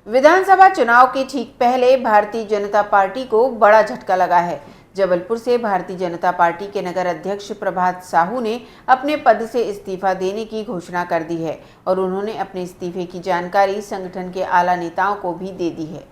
विधानसभा चुनाव के ठीक पहले भारतीय जनता पार्टी को बड़ा झटका लगा है। जबलपुर से भारतीय जनता पार्टी के नगर अध्यक्ष प्रभात साहू ने अपने पद से इस्तीफा देने की घोषणा कर दी है और उन्होंने अपने इस्तीफे की जानकारी संगठन के आला नेताओं को भी दे दी है।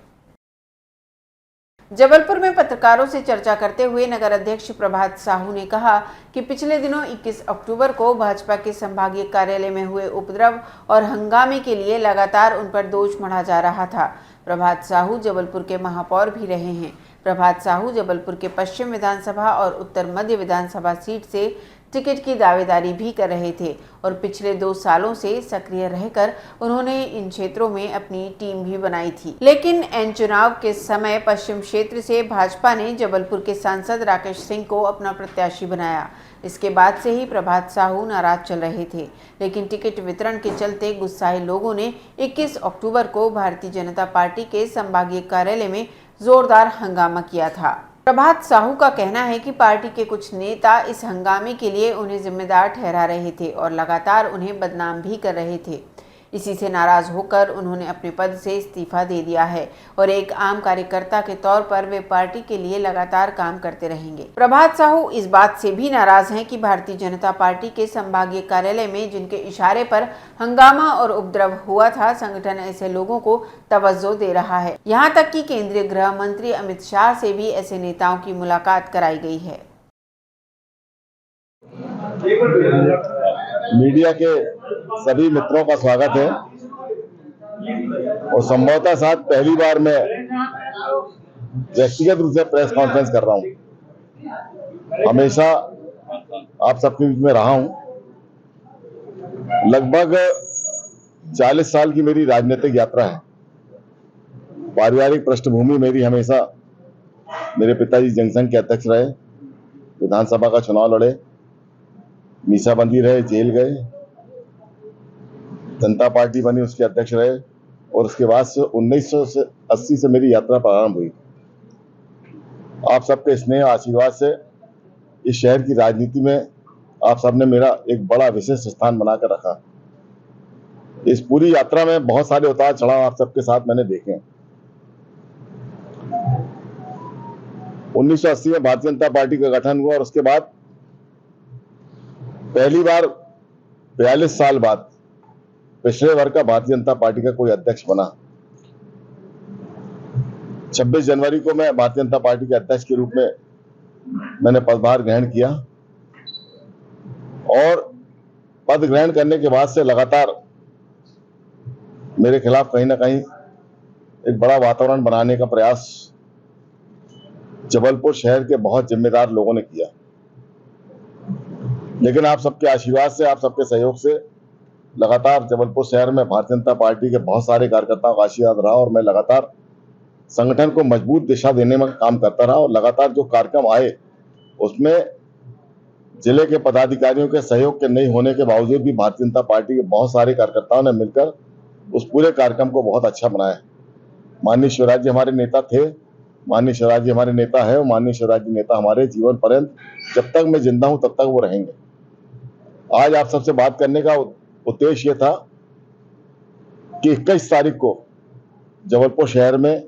जबलपुर में पत्रकारों से चर्चा करते हुए नगर अध्यक्ष प्रभात साहू ने कहा कि पिछले दिनों 21 अक्टूबर को भाजपा के संभागीय कार्यालय में हुए उपद्रव और हंगामे के लिए लगातार उन पर दोष मढ़ा जा रहा था। प्रभात साहू जबलपुर के महापौर भी रहे हैं। प्रभात साहू जबलपुर के पश्चिम विधानसभा और उत्तर मध्य विधानसभा सीट से टिकट की दावेदारी भी कर रहे थे और पिछले 2 सालों से सक्रिय रहकर उन्होंने इन क्षेत्रों में अपनी टीम भी बनाई थी। लेकिन एन चुनाव के समय पश्चिम क्षेत्र से भाजपा ने जबलपुर के सांसद राकेश सिंह को अपना प्रत्याशी बनाया। इसके बाद से ही प्रभात साहू नाराज चल रहे थे, लेकिन टिकट वितरण के चलते गुस्साए लोगों ने 21 अक्टूबर को भारतीय जनता पार्टी के संभागीय कार्यालय में जोरदार हंगामा किया था। प्रभात साहू का कहना है कि पार्टी के कुछ नेता इस हंगामे के लिए उन्हें जिम्मेदार ठहरा रहे थे और लगातार उन्हें बदनाम भी कर रहे थे। इसी से नाराज होकर उन्होंने अपने पद से इस्तीफा दे दिया है और एक आम कार्यकर्ता के तौर पर वे पार्टी के लिए लगातार काम करते रहेंगे। प्रभात साहू इस बात से भी नाराज हैं कि भारतीय जनता पार्टी के संभागीय कार्यालय में जिनके इशारे पर हंगामा और उपद्रव हुआ था, संगठन ऐसे लोगों को तवज्जो दे रहा है। यहाँ तक कि केंद्रीय गृह मंत्री अमित शाह से भी ऐसे नेताओं की मुलाकात कराई गई है। मीडिया के सभी मित्रों का स्वागत है और संभवतः साथ पहली बार मैं व्यक्तिगत रूप से प्रेस कॉन्फ्रेंस कर रहा हूं। हमेशा आप सबके बीच में रहा हूं। लगभग 40 साल की मेरी राजनीतिक यात्रा है। पारिवारिक पृष्ठभूमि मेरी हमेशा, मेरे पिताजी जनसंघ के अध्यक्ष रहे, विधानसभा का चुनाव लड़े, मीसाबंदी रहे, जेल गए, जनता पार्टी बनी, उसके अध्यक्ष रहे और उसके बाद से 1980 से मेरी यात्रा प्रारंभ हुई। आप सबके स्नेह आशीर्वाद से इस शहर की राजनीति में आप सबने मेरा एक बड़ा विशिष्ट स्थान बनाकर रखा। इस पूरी यात्रा में बहुत सारे उतार चढ़ाव आप सबके साथ मैंने देखे हैं। 1980 में भारतीय जनता पार्टी का गठन हुआ और उसके बाद पहली बार 42 साल बाद पिछड़े वर्ग का भारतीय जनता पार्टी का कोई अध्यक्ष बना। 26 जनवरी को मैं भारतीय जनता पार्टी के अध्यक्ष के रूप में मैंने पदभार ग्रहण किया और पद ग्रहण करने के बाद से लगातार मेरे खिलाफ कहीं ना कहीं एक बड़ा वातावरण बनाने का प्रयास जबलपुर शहर के बहुत जिम्मेदार लोगों ने किया। लेकिन आप सबके आशीर्वाद से, आप सबके सहयोग से लगातार जबलपुर शहर में भारतीय जनता पार्टी के बहुत सारे कार्यकर्ताओं का आशीर्वाद रहा और मैं लगातार संगठन को मजबूत दिशा देने में काम करता रहा और लगातार जो कार्यक्रम आए उसमें जिले के पदाधिकारियों के सहयोग के नहीं होने के बावजूद भी भारतीय जनता पार्टी के बहुत सारे कार्यकर्ताओं ने मिलकर उस पूरे कार्यक्रम को बहुत अच्छा बनाया। माननीय शिवराज जी हमारे नेता थे, माननीय शिवराज जी हमारे नेता है और माननीय शिवराज जी नेता हमारे जीवन पर्यंत, जब तक मैं जिंदा हूं तब तक वो रहेंगे। आज आप सबसे बात करने का उद्देश्य ये था कि 21 तारीख को जबलपुर शहर में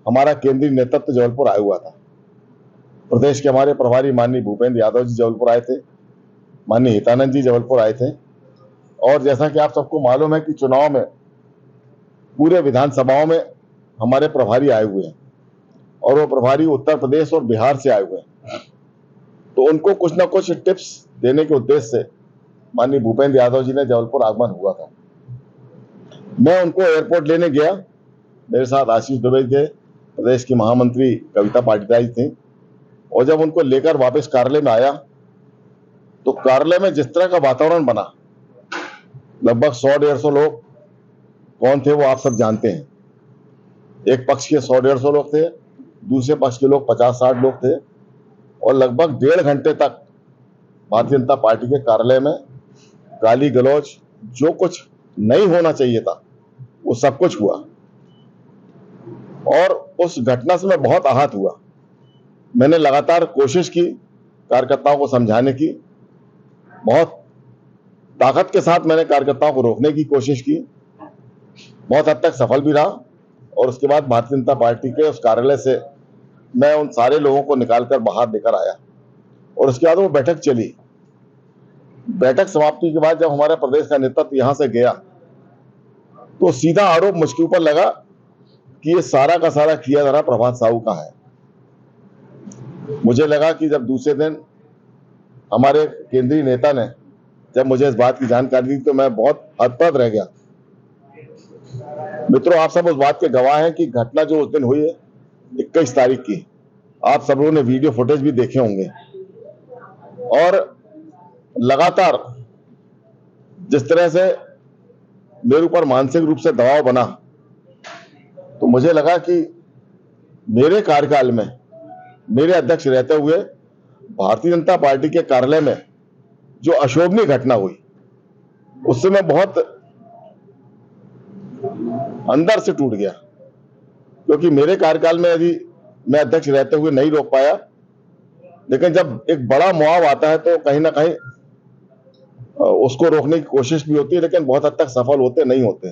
हमारा केंद्रीय नेतृत्व जबलपुर आया हुआ था। प्रदेश के हमारे प्रभारी माननीय भूपेंद्र यादव जी जबलपुर आए थे, माननीय हितानंद जी जबलपुर आए थे और जैसा कि आप सबको मालूम है कि चुनाव में पूरे विधानसभाओं में हमारे प्रभारी आए हुए हैं और वो प्रभारी उत्तर प्रदेश और बिहार से आए हुए हैं, तो उनको कुछ ना कुछ टिप्स देने के उद्देश्य से माननीय भूपेंद्र यादव जी ने जबलपुर आगमन हुआ था। मैं उनको एयरपोर्ट लेने गया, मेरे साथ आशीष दुबे थे, प्रदेश की महामंत्री कविता पाटीदार थी और जब उनको लेकर वापस कार्यालय में आया तो कार्यालय में जिस तरह का वातावरण बना, लगभग 100-150 लोग कौन थे वो आप सब जानते हैं। एक पक्ष के 100-150 लोग थे, दूसरे पक्ष के लोग 50-60 लोग थे और लगभग 1.5 घंटे तक भारतीय जनता पार्टी के कार्यालय में गाली गलौज, जो कुछ नहीं होना चाहिए था वो सब कुछ हुआ और उस घटना से मैं बहुत आहत हुआ। मैंने लगातार कोशिश की कार्यकर्ताओं को समझाने की, बहुत ताकत के साथ मैंने कार्यकर्ताओं को रोकने की कोशिश की, बहुत हद तक सफल भी रहा और उसके बाद भारतीय जनता पार्टी के उस कार्यालय से मैं उन सारे लोगों को निकालकर बाहर लेकर आया और उसके बाद वो बैठक चली। बैठक समाप्ति के बाद जब हमारे प्रदेश का नेतृत्व यहां से गया तो सीधा आरोप मुझके ऊपर लगा कि ये सारा का सारा किया जा रहा प्रभात साहू का है। मुझे लगा कि जब दूसरे दिन हमारे केंद्रीय नेता ने जब मुझे इस बात की जानकारी दी तो मैं बहुत हतप्रभ रह गया। मित्रों, आप सब उस बात के गवाह हैं कि घटना जो उस दिन हुई है 21 तारीख की, आप सब लोगों ने वीडियो फुटेज भी देखे होंगे और लगातार जिस तरह से मेरे ऊपर मानसिक रूप से दबाव बना, तो मुझे लगा कि मेरे कार्यकाल में मेरे अध्यक्ष रहते हुए भारतीय जनता पार्टी के कार्यालय में जो अशोभनीय घटना हुई उससे मैं बहुत अंदर से टूट गया, क्योंकि मेरे कार्यकाल में यदि मैं अध्यक्ष रहते हुए नहीं रोक पाया, लेकिन जब एक बड़ा मुआव आता है तो कहीं ना कहीं उसको रोकने की कोशिश भी होती है, लेकिन बहुत हद तक सफल होते नहीं होते।